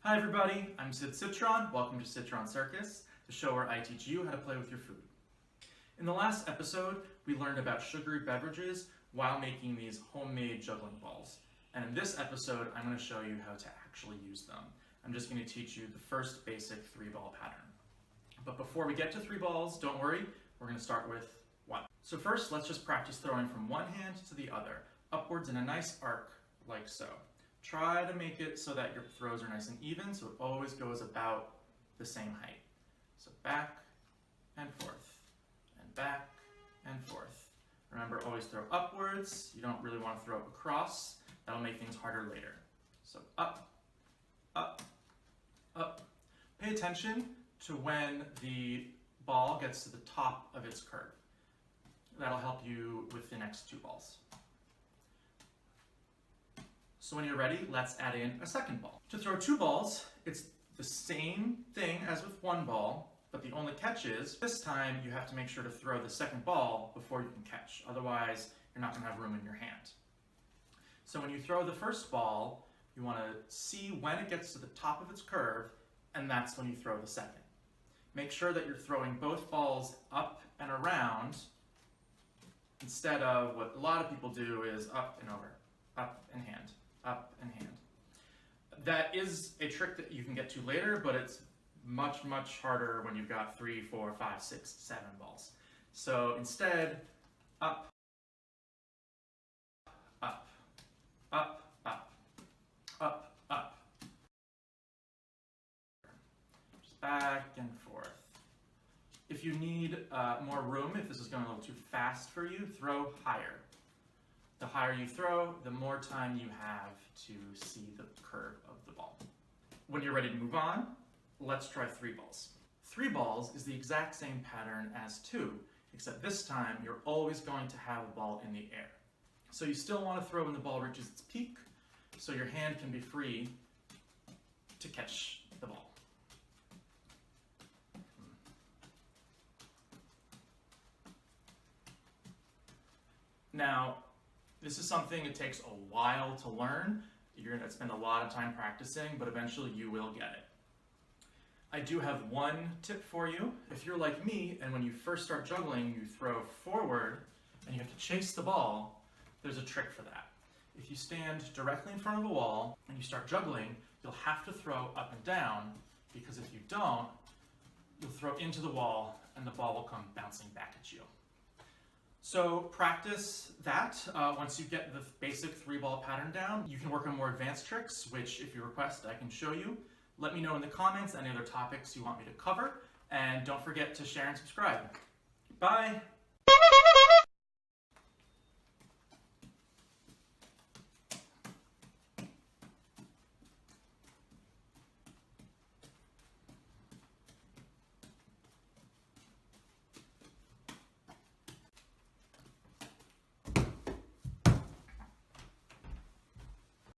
Hi everybody, I'm Syd Citron. Welcome to Citron Circus, the show where I teach you how to play with your food. In the last episode, we learned about sugary beverages while making these homemade juggling balls. And in this episode, I'm going to show you how to actually use them. I'm just going to teach you the first basic 3-ball pattern. But before we get to 3 balls, don't worry, we're going to start with 1. So first, let's just practice throwing from one hand to the other, upwards in a nice arc, like so. Try to make it so that your throws are nice and even, so it always goes about the same height. So back and forth, and back and forth. Remember, always throw upwards. You don't really want to throw across. That'll make things harder later. So up, up, up. Pay attention to when the ball gets to the top of its curve. That'll help you with the next 2 balls. So when you're ready, let's add in a second ball. To throw 2 balls, it's the same thing as with 1 ball, but the only catch is, this time you have to make sure to throw the second ball before you can catch. Otherwise, you're not going to have room in your hand. So when you throw the first ball, you want to see when it gets to the top of its curve, and that's when you throw the second. Make sure that you're throwing both balls up and around, instead of what a lot of people do is up and over, up and hand. Up and hand. That is a trick that you can get to later, but it's much, much harder when you've got 3, 4, 5, 6, 7 balls. So instead, up, up, up, up, up, up. Just back and forth. If you need more room, if this is going a little too fast for you, throw higher. The higher you throw, the more time you have to see the curve of the ball. When you're ready to move on, let's try 3 balls. 3 balls is the exact same pattern as 2, except this time you're always going to have a ball in the air. So you still want to throw when the ball reaches its peak, so your hand can be free to catch the ball. Now, this is something that takes a while to learn. You're going to spend a lot of time practicing, but eventually you will get it. I do have one tip for you. If you're like me, and when you first start juggling, you throw forward, and you have to chase the ball, there's a trick for that. If you stand directly in front of a wall, and you start juggling, you'll have to throw up and down, because if you don't, you'll throw into the wall, and the ball will come bouncing back at you. So practice that. Once you get the basic 3-ball pattern down, you can work on more advanced tricks, which if you request, I can show you. Let me know in the comments any other topics you want me to cover, and don't forget to share and subscribe. Bye!